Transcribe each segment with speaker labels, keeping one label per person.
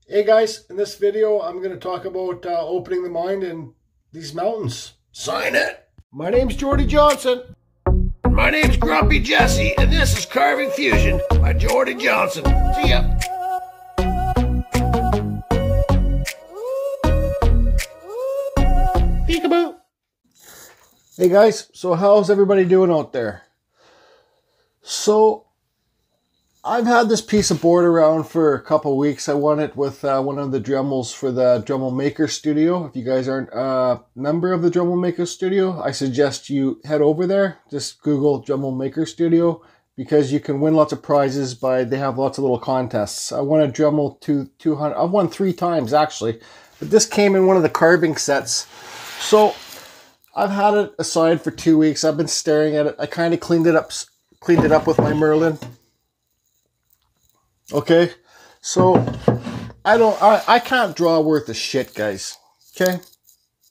Speaker 1: Hey guys, in this video I'm going to talk about opening the mind in these mountains. Sign it! My name's Jordy Johnson.
Speaker 2: My name's Grumpy Jesse, and this is Carving Fusion by Jordy Johnson. See ya!
Speaker 1: Peekaboo! Hey guys, so how's everybody doing out there? So, I've had this piece of board around for a couple of weeks. I won it with one of the Dremels for the Dremel Maker Studio. If you guys aren't a member of the Dremel Maker Studio, I suggest you head over there. Just Google Dremel Maker Studio because you can win lots of prizes they have lots of little contests. I won a Dremel 200. I've won 3 times actually, but this came in one of the carving sets. So I've had it aside for 2 weeks. I've been staring at it. I kind of cleaned it up with my Merlin. Okay, so I can't draw worth a shit, guys. Okay,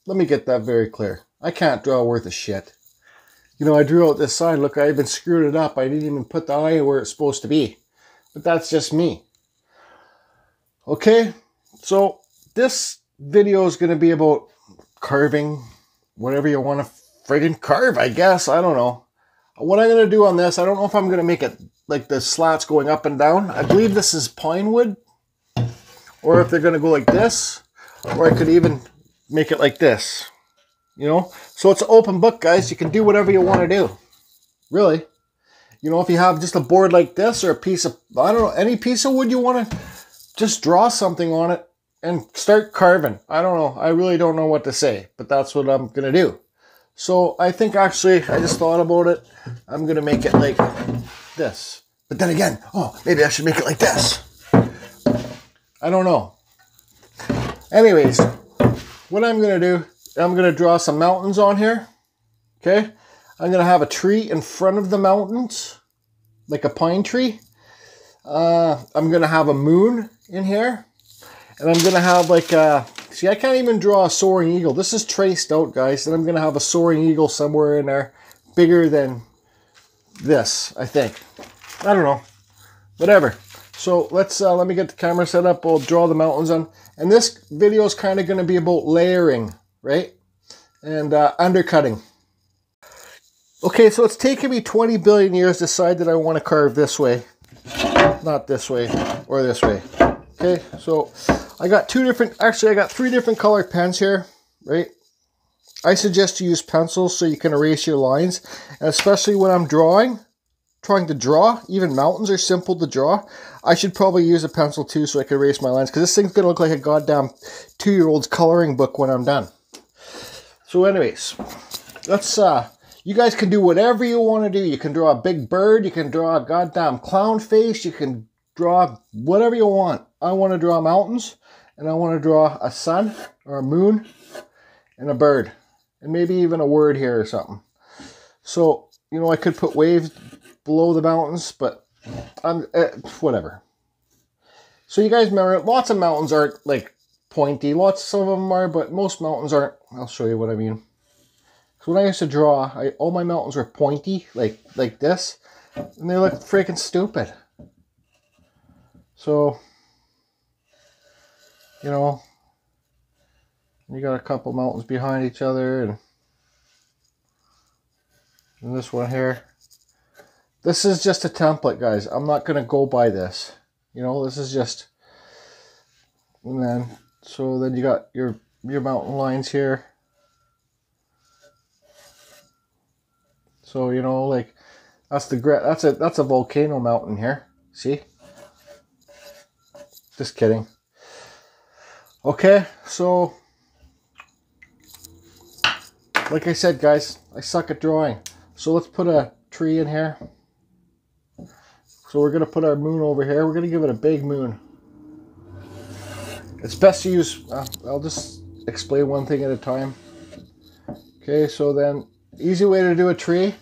Speaker 1: let me get that very clear. I can't draw worth a shit. You know, I drew out this side. Look, I even screwed it up. I didn't even put the eye where it's supposed to be. But that's just me. Okay, so this video is going to be about carving, whatever you want to friggin' carve, I guess. I don't know. What I'm going to do on this, I don't know if I'm going to make it like the slats going up and down. I believe this is pine wood, or if they're going to go like this, or I could even make it like this, you know. So it's an open book, guys. You can do whatever you want to do, really. You know, if you have just a board like this, or a piece of, I don't know, any piece of wood you want to just draw something on it and start carving. I don't know. I really don't know what to say, but that's what I'm going to do. So I think actually, I just thought about it. I'm going to make it like this. But then again, oh, maybe I should make it like this. I don't know. Anyways, what I'm going to do, I'm going to draw some mountains on here. Okay. I'm going to have a tree in front of the mountains, like a pine tree. I'm going to have a moon in here. And I'm going to have like a, see, I can't even draw a soaring eagle. This is traced out, guys. And I'm going to have a soaring eagle somewhere in there, bigger than this, I think. I don't know. Whatever. So let's let me get the camera set up. We'll draw the mountains on. And this video is kind of going to be about layering, right? And undercutting. Okay, so it's taken me 20 billion years to decide that I want to carve this way. Not this way or this way. Okay, so I got I got 3 different colored pens here, right? I suggest you use pencils so you can erase your lines. And especially when I'm trying to draw, even mountains are simple to draw. I should probably use a pencil too so I can erase my lines, because this thing's going to look like a goddamn 2-year-old's coloring book when I'm done. So anyways, let's, you guys can do whatever you want to do. You can draw a big bird, you can draw a goddamn clown face, you can draw whatever you want. I want to draw mountains, and I want to draw a sun or a moon and a bird, and maybe even a word here or something. So, you know, I could put waves below the mountains, but whatever. So you guys remember, lots of mountains aren't like pointy. Some of them are, but most mountains aren't. I'll show you what I mean. So when I used to draw, all my mountains were pointy, like this, and they look freaking stupid. So, you know, you got a couple mountains behind each other, and this one here. This is just a template, guys. I'm not going to go by this. You know, this is just, and then, so then you got your mountain lines here. So, you know, like, that's a volcano mountain here. See? Just kidding. Okay, so like I said, guys, I suck at drawing. So let's put a tree in here. So we're going to put our moon over here. We're going to give it a big moon. It's best to use, I'll just explain one thing at a time. Okay, so then, easy way to do a tree.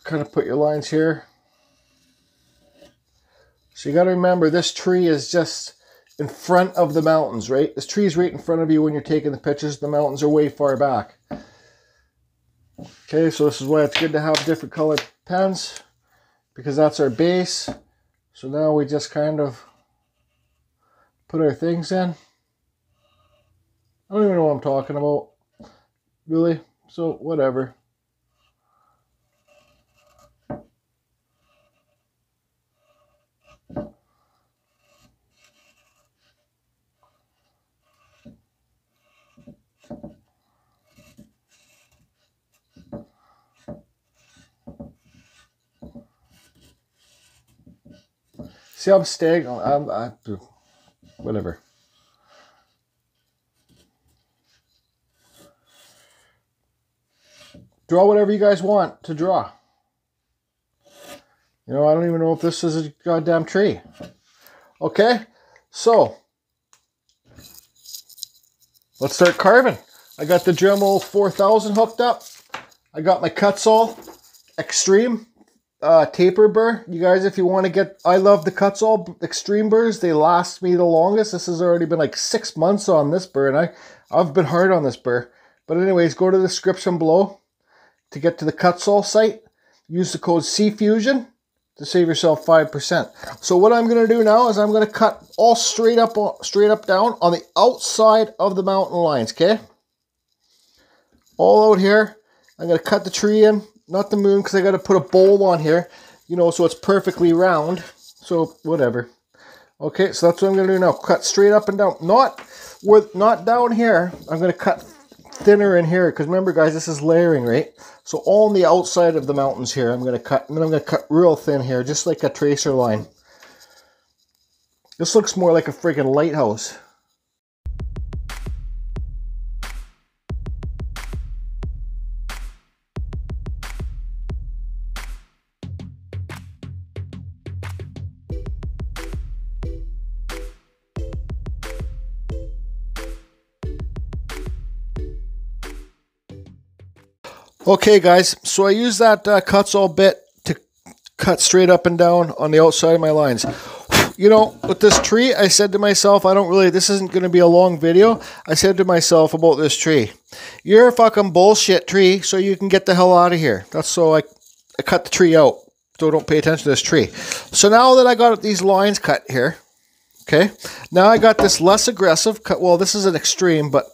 Speaker 1: Kind of put your lines here. So you got to remember, this tree is just in front of the mountains, right? This tree is right in front of you when you're taking the pictures. The mountains are way far back. Okay, so this is why it's good to have different colored pens, because that's our base. So now we just kind of put our things in. I don't even know what I'm talking about, really, so whatever. See, I'm staying. Whatever. Draw whatever you guys want to draw. You know, I don't even know if this is a goddamn tree. Okay, so let's start carving. I got the Dremel 4000 hooked up. I got my Kutzall Extreme taper burr. You guys, if you want to get, I love the Kutzall Extreme burrs. They last me the longest. This has already been like 6 months on this burr, and I've been hard on this burr. But anyways, go to the description below to get to the Kutzall site. Use the code CFusion to save yourself 5%. So what I'm going to do now is I'm going to cut all straight up down on the outside of the mountain lines, okay? All out here. I'm going to cut the tree in, not the moon, because I got to put a bowl on here, you know, so it's perfectly round. So whatever. Okay, so that's what I'm going to do now. Cut straight up and down. Not down here. I'm going to cut thinner in here, because remember, guys, this is layering, right? So all on the outside of the mountains here, I'm going to cut, and then I'm going to cut real thin here, just like a tracer line. This looks more like a freaking lighthouse. Okay, guys, so I use that Kutzall bit to cut straight up and down on the outside of my lines. You know, with this tree, I said to myself, this isn't going to be a long video. I said to myself about this tree, you're a fucking bullshit tree, so you can get the hell out of here. That's so I cut the tree out, so don't pay attention to this tree. So now that I got these lines cut here, okay, now I got this less aggressive cut. Well, this is an extreme, but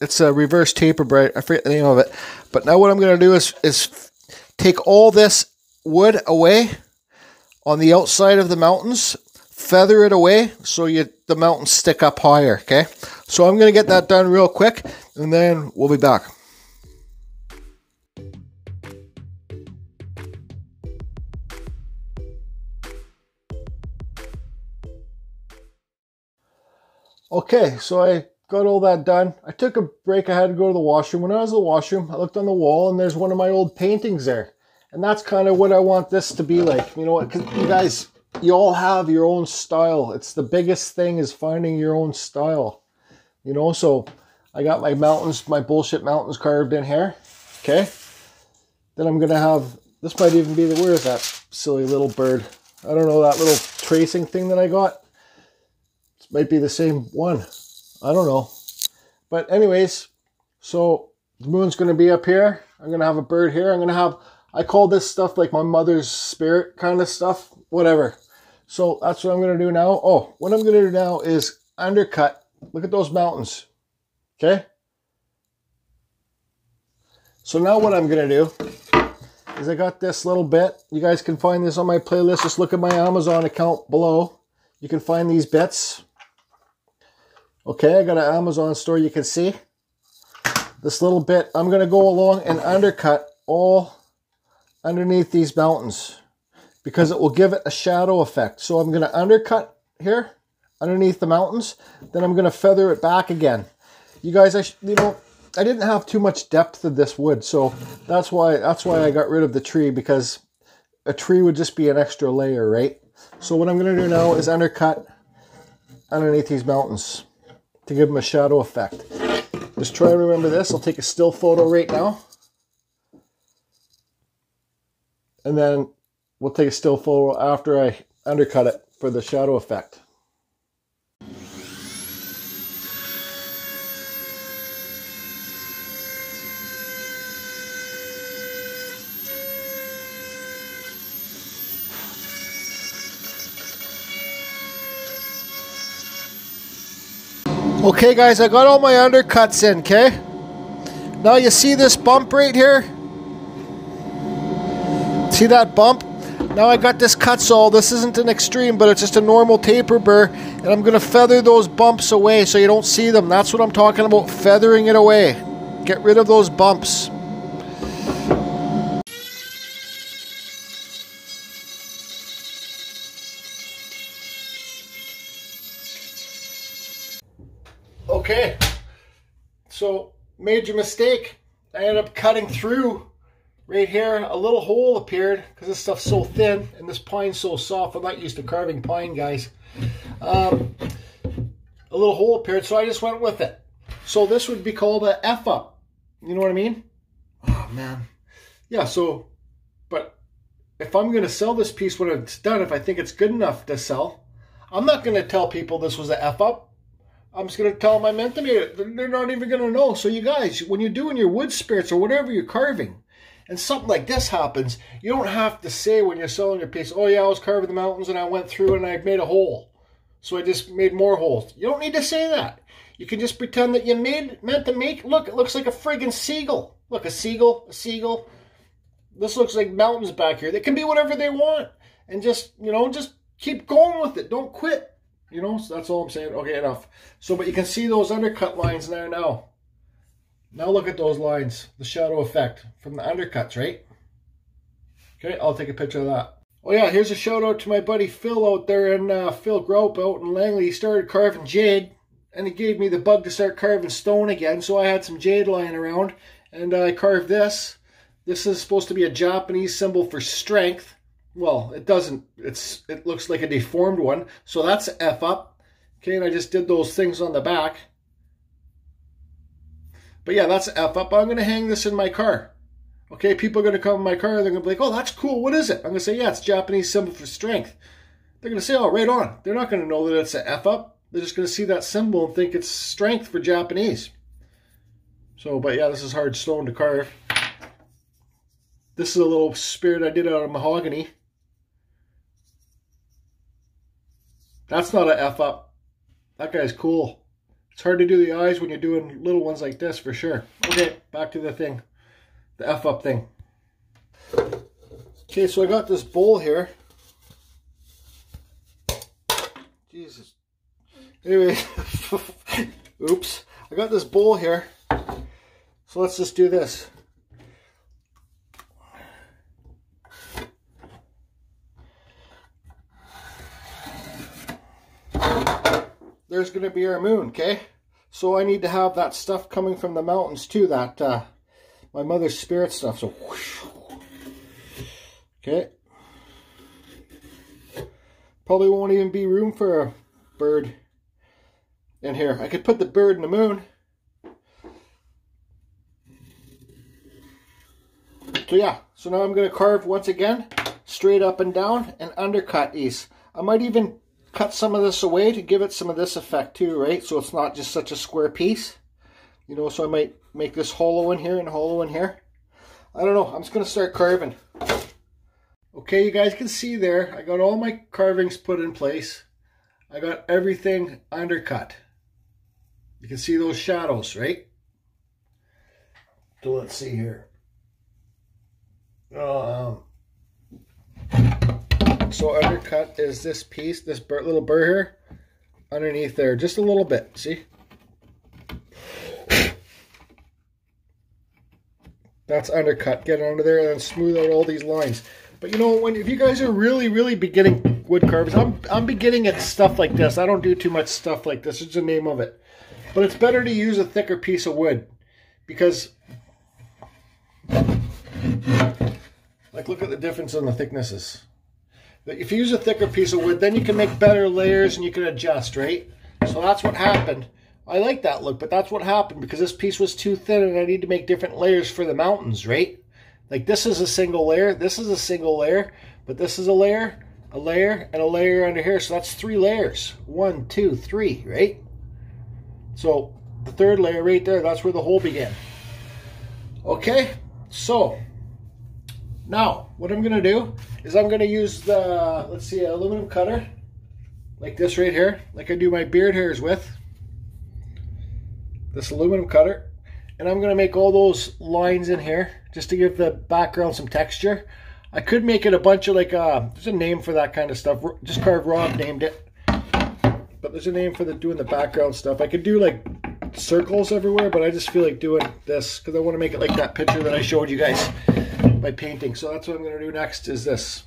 Speaker 1: it's a reverse taper braid. I forget the name of it. But now what I'm going to do is take all this wood away on the outside of the mountains, feather it away so the mountains stick up higher, okay? So I'm going to get that done real quick, and then we'll be back. Okay, so I got all that done. I took a break. I had to go to the washroom. When I was in the washroom, I looked on the wall, and there's one of my old paintings there. And that's kind of what I want this to be like. You know what? Because you guys, you all have your own style. It's the biggest thing is finding your own style. You know, so I got my mountains, my bullshit mountains carved in here. Okay. Then I'm going to have, this might even be where is that silly little bird? I don't know, that little tracing thing that I got. This might be the same one. I don't know. But anyways, so the moon's going to be up here. I'm going to have a bird here. I'm going to have, I call this stuff like my mother's spirit kind of stuff. Whatever. So that's what I'm going to do now. Oh, what I'm going to do now is undercut. Look at those mountains. Okay. So now what I'm going to do is I got this little bit. You guys can find this on my playlist. Just look at my Amazon account below. You can find these bits. Okay, I got an Amazon store, you can see. This little bit, I'm going to go along and undercut all underneath these mountains because it will give it a shadow effect. So I'm going to undercut here underneath the mountains. Then I'm going to feather it back again. You guys, I didn't have too much depth of this wood, so that's why I got rid of the tree, because a tree would just be an extra layer, right? So what I'm going to do now is undercut underneath these mountains to give them a shadow effect. Just try to remember this. I'll take a still photo right now. And then we'll take a still photo after I undercut it for the shadow effect. Okay guys, I got all my undercuts in, okay? Now you see this bump right here? See that bump? Now I got this Kutzall. This isn't an extreme, but it's just a normal taper burr, and I'm going to feather those bumps away so you don't see them. That's what I'm talking about, feathering it away. Get rid of those bumps. Okay, so major mistake. I ended up cutting through right here. A little hole appeared because this stuff's so thin and this pine's so soft. I'm not used to carving pine, guys. A little hole appeared, so I just went with it. So this would be called a F-up. You know what I mean? Oh, man. Yeah, so, but if I'm going to sell this piece when it's done, if I think it's good enough to sell, I'm not going to tell people this was a F-up. I'm just going to tell them I meant to make it. They're not even going to know. So you guys, when you're doing your wood spirits or whatever you're carving, and something like this happens, you don't have to say when you're selling your piece, oh yeah, I was carving the mountains and I went through and I made a hole. So I just made more holes. You don't need to say that. You can just pretend that you meant to make, look, it looks like a friggin' seagull. Look, a seagull, a seagull. This looks like mountains back here. They can be whatever they want. And just, you know, just keep going with it. Don't quit. You know, so that's all I'm saying. Okay, enough. So, but you can see those undercut lines there now. Now look at those lines, the shadow effect from the undercuts, right? Okay, I'll take a picture of that. Oh yeah, here's a shout out to my buddy Phil out there in Phil Group out in Langley. He started carving jade, and he gave me the bug to start carving stone again. So I had some jade lying around, and I carved this. This is supposed to be a Japanese symbol for strength. Well, it doesn't. It looks like a deformed one. So that's an F up. Okay, and I just did those things on the back. But yeah, that's an F up. I'm going to hang this in my car. Okay, people are going to come in my car. They're going to be like, oh, that's cool. What is it? I'm going to say, yeah, it's Japanese symbol for strength. They're going to say, oh, right on. They're not going to know that it's an F up. They're just going to see that symbol and think it's strength for Japanese. So, but yeah, this is hard stone to carve. This is a little spirit I did out of mahogany. That's not an F up. That guy's cool. It's hard to do the eyes when you're doing little ones like this, for sure. Okay, back to the thing. The F-up thing. Okay, so I got this bowl here. Jesus. Anyway, oops. I got this bowl here. So let's just do this. There's going to be our moon, okay? So I need to have that stuff coming from the mountains too, that my mother's spirit stuff. So, whoosh. Okay. Probably won't even be room for a bird in here. I could put the bird in the moon. So yeah, so now I'm going to carve once again, straight up and down, and undercut these. I might even cut some of this away to give it some of this effect too, right? So it's not just such a square piece. You know, so I might make this hollow in here and hollow in here. I don't know. I'm just going to start carving. Okay, you guys can see there, I got all my carvings put in place. I got everything undercut. You can see those shadows, right? So let's see here. So undercut is this piece, this little burr here, underneath there, just a little bit, see? That's undercut. Get it under there and then smooth out all these lines. But you know, if you guys are really beginning wood carvers, I'm beginning at stuff like this. I don't do too much stuff like this. It's the name of it. But it's better to use a thicker piece of wood because, like, look at the difference in the thicknesses. If you use a thicker piece of wood, then you can make better layers and you can adjust, right? So that's what happened. I like that look, but that's what happened because this piece was too thin and I need to make different layers for the mountains, right? Like this is a single layer, this is a single layer, but this is a layer, and a layer under here. So that's 3 layers. 1, 2, 3, right? So the third layer right there, that's where the hole began. Okay, so now what I'm going to do is I'm going to use the, let's see, aluminum cutter, like this right here, like I do my beard hairs with. this aluminum cutter, and I'm going to make all those lines in here just to give the background some texture. I could make it a bunch of like, there's a name for that kind of stuff. Just Carve Rob named it. But there's a name for doing the background stuff. I could do like circles everywhere, but I just feel like doing this because I want to make it like that picture that I showed you guys by painting. So that's what I'm going to do next is this.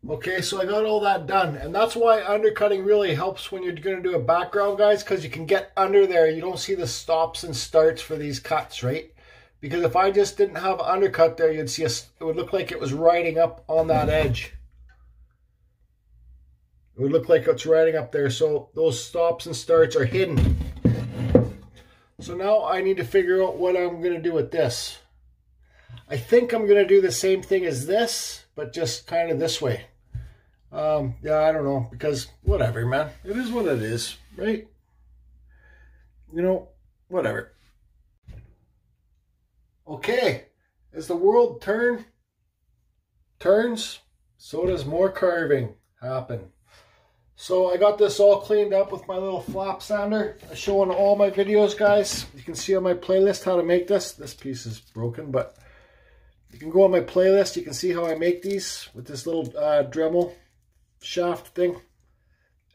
Speaker 1: Okay, so I got all that done, and that's why undercutting really helps when you're going to do a background, guys, because you can get under there. You don't see the stops and starts for these cuts, right? Because if I just didn't have undercut there, you'd see it would look like it was riding up on that edge. It would look like it's riding up there, so those stops and starts are hidden. So now I need to figure out what I'm going to do with this. I think I'm going to do the same thing as this, but just kind of this way. Yeah, I don't know, because whatever, man. It is what it is, right? You know, whatever. Okay, as the world turns, so does more carving happen. So I got this all cleaned up with my little flap sander. I show in all my videos, guys. You can see on my playlist how to make this. This piece is broken, but you can go on my playlist. You can see how I make these with this little Dremel shaft thing.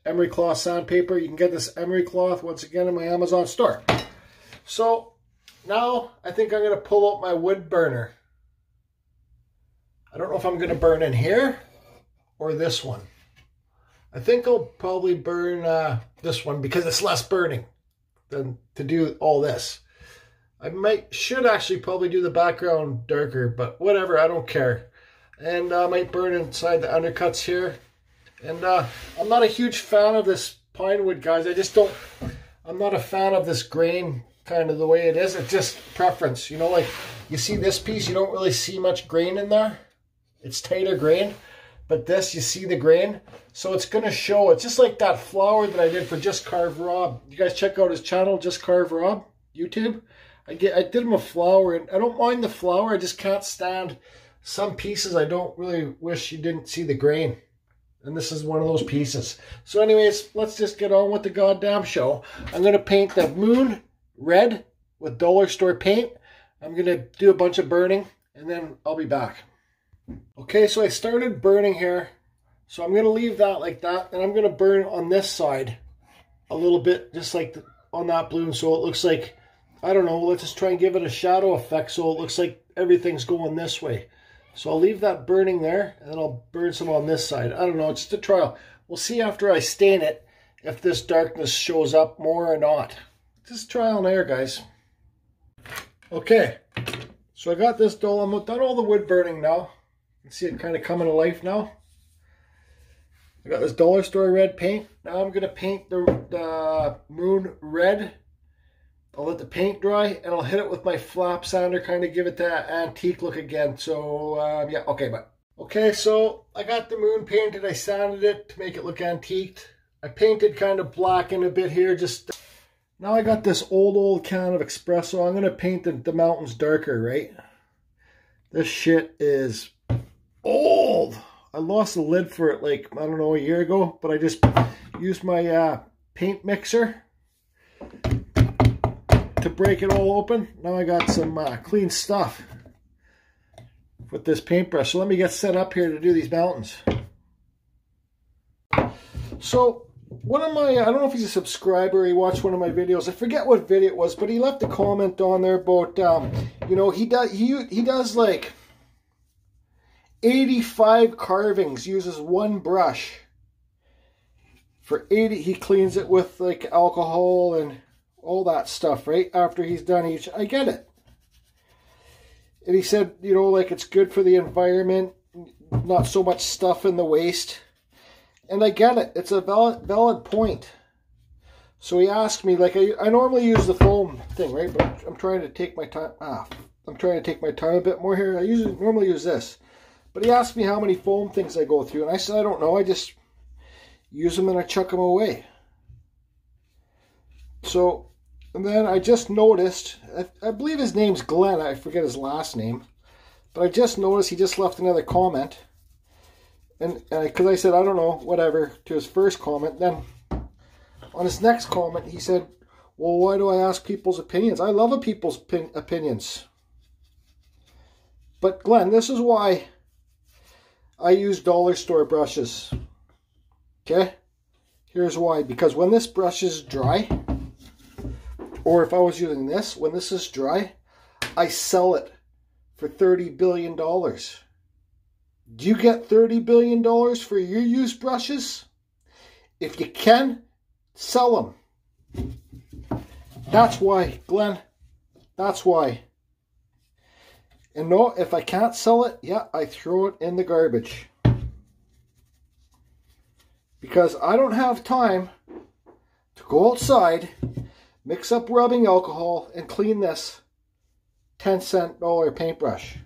Speaker 1: Emery cloth sandpaper. You can get this emery cloth once again in my Amazon store. So now I think I'm going to pull out my wood burner. I don't know if I'm going to burn in here or this one. I think I'll probably burn this one because it's less burning than to do all this. I should actually probably do the background darker, but whatever, I don't care. And I might burn inside the undercuts here. And I'm not a huge fan of this pine wood, guys. I'm not a fan of this grain kind of the way it is. It's just preference. You know, like you see this piece, you don't really see much grain in there. It's tighter grain. But this, you see the grain. So it's going to show. It's just like that flower that I did for Just Carve Rob. You guys check out his channel, Just Carve Rob, YouTube. I did him a flower, and I don't mind the flower. I just can't stand some pieces. I don't really wish you didn't see the grain. And this is one of those pieces. So anyways, let's just get on with the goddamn show. I'm going to paint the moon red with dollar store paint. I'm going to do a bunch of burning, and then I'll be back. Okay, so I started burning here. So I'm going to leave that like that. And I'm going to burn on this side a little bit, just like on that balloon. So it looks like, I don't know, let's just try and give it a shadow effect so it looks like everything's going this way. So I'll leave that burning there, and then I'll burn some on this side. I don't know, it's just a trial. We'll see after I stain it if this darkness shows up more or not. Just trial and error, guys. Okay, so I got this dull. I'm done all the wood burning now. You can see it kind of coming to life now. I got this dollar store red paint. Now I'm going to paint the moon red. I'll let the paint dry, and I'll hit it with my flap sander, kind of give it that antique look again. So, yeah, okay, but. Okay, so I got the moon painted. I sanded it to make it look antiqued. I painted kind of black in a bit here. Just now I got this old can of espresso. I'm going to paint the mountains darker, right? This shit is old. I lost the lid for it like, I don't know, a year ago, but I just used my paint mixer to break it all open. Now I got some clean stuff with this paintbrush. So let me get set up here to do these mountains. So one of my, I don't know if he's a subscriber, he watched one of my videos. I forget what video it was, but he left a comment on there about, you know, he does like 85 carvings, uses one brush. For 80, he cleans it with like alcohol and all that stuff, right? After he's done each, I get it. And he said, you know, like it's good for the environment, not so much stuff in the waste. And I get it. It's a valid point. So he asked me, like, I normally use the foam thing, right? But I'm trying to take my time. I'm trying to take my time a bit more here. I normally use this. But he asked me how many foam things I go through. And I said, I don't know. I just use them and I chuck them away. So, and then I just noticed, I believe his name's Glenn. I forget his last name. But I just noticed he just left another comment. And because I said, I don't know, whatever, to his first comment. Then on his next comment, he said, well, why do I ask people's opinions? I love people's opinions. But Glenn, this is why I use dollar store brushes. Okay? Here's why. Because when this brush is dry, or if I was using this, when this is dry, I sell it for $30 billion. Do you get $30 billion for your used brushes? If you can, sell them. That's why, Glenn. That's why. And no, if I can't sell it, yeah, I throw it in the garbage. Because I don't have time to go outside, mix up rubbing alcohol, and clean this 10-cent paintbrush.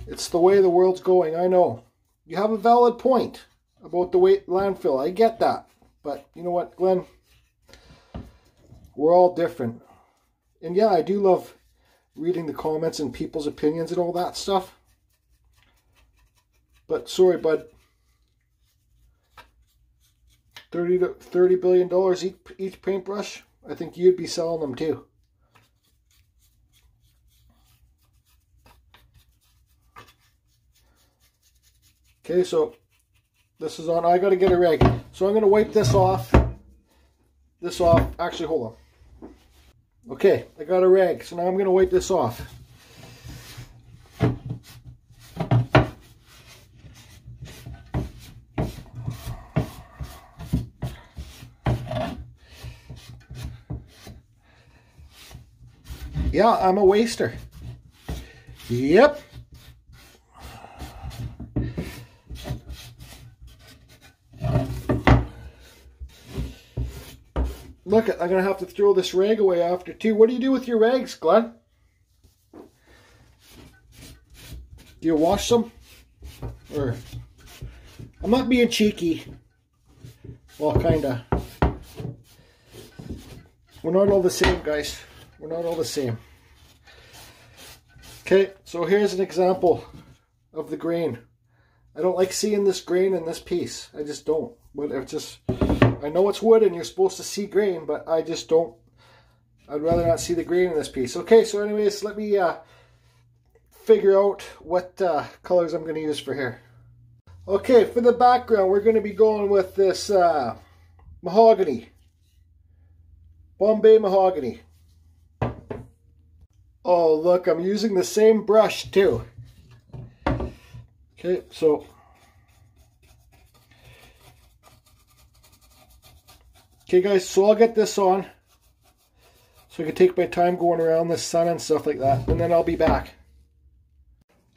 Speaker 1: It's the way the world's going, I know. You have a valid point about the weight landfill. I get that. But you know what, Glenn? We're all different. And yeah, I do love reading the comments and people's opinions and all that stuff. But sorry, bud. $30 billion each paintbrush. I think you'd be selling them too. Okay, so this is on. I got to get a rag. So I'm going to wipe this off. Actually, hold on. Okay, I got a rag. So now I'm going to wipe this off. Yeah, I'm a waster. Yep. Look, I'm going to have to throw this rag away after too. What do you do with your rags, Glenn? Do you wash them? Or, I'm not being cheeky. Well, kinda. We're not all the same, guys. We're not all the same. Okay, so here's an example of the grain. I don't like seeing this grain in this piece. I just don't. But it's just, I know it's wood and you're supposed to see grain, but I just don't. I'd rather not see the grain in this piece. Okay, so anyways, let me figure out what colors I'm going to use for here. Okay, for the background, we're going to be going with this mahogany. Bombay mahogany. Oh, look, I'm using the same brush too. Okay, so. Okay, guys, so I'll get this on. So I can take my time going around the sun and stuff like that. And then I'll be back.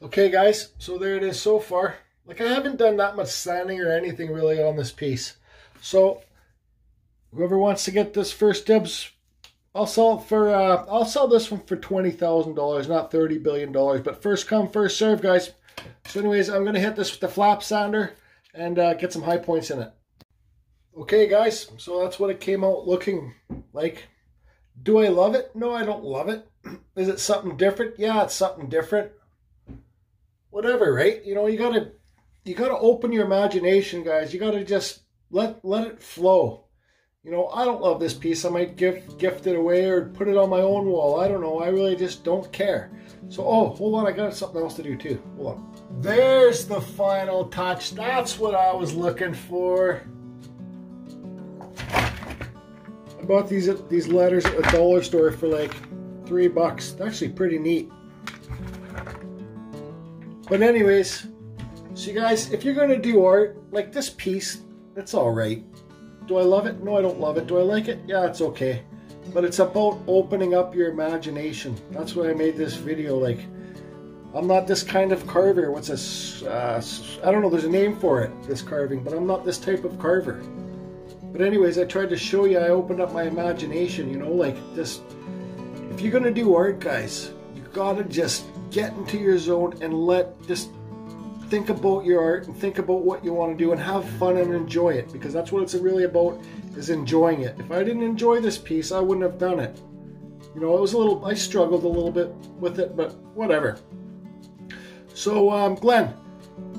Speaker 1: Okay, guys, so there it is so far. Like, I haven't done that much sanding or anything really on this piece. So, whoever wants to get this first dibs, I'll sell it for, I'll sell this one for $20,000, not $30 billion. But first come, first serve, guys. So anyways, I'm going to hit this with the flap sander and get some high points in it. Okay, guys, so that's what it came out looking like. Do I love it? No, I don't love it. Is it something different? Yeah, it's something different. Whatever, right? You know, you gotta open your imagination, guys. You gotta just let it flow. You know, I don't love this piece. I might gift it away or put it on my own wall. I don't know. I really just don't care. So, oh, hold on. I got something else to do too. Hold on. There's the final touch. That's what I was looking for. I bought these letters at the dollar store for like $3. It's actually pretty neat. But anyways, so you guys, if you're going to do art, like this piece, it's alright. Do I love it? No, I don't love it. Do I like it? Yeah, it's okay. But it's about opening up your imagination. That's why I made this video. Like, I'm not this kind of carver. What's this? I don't know, there's a name for it, this carving, but I'm not this type of carver. But anyways, I tried to show you, I opened up my imagination, you know, like this. If you're gonna do art, guys, you gotta just get into your zone and just think about your art and think about what you want to do and have fun and enjoy it, because that's what it's really about, is enjoying it. If I didn't enjoy this piece, I wouldn't have done it. You know, I struggled a little bit with it, but whatever. So, Glenn,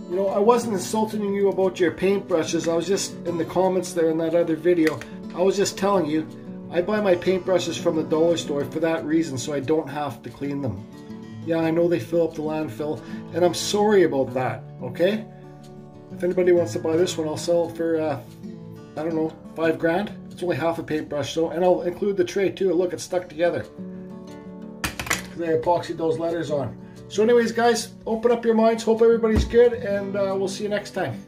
Speaker 1: you know, I wasn't insulting you about your paintbrushes. I was just, in the comments there in that other video, I was just telling you, I buy my paintbrushes from the dollar store for that reason, so I don't have to clean them. Yeah, I know they fill up the landfill, and I'm sorry about that, okay? If anybody wants to buy this one, I'll sell it for, I don't know, $5 grand. It's only half a paintbrush, so, and I'll include the tray too. Look, it's stuck together. They epoxied those letters on. So anyways, guys, open up your minds. Hope everybody's good, and we'll see you next time.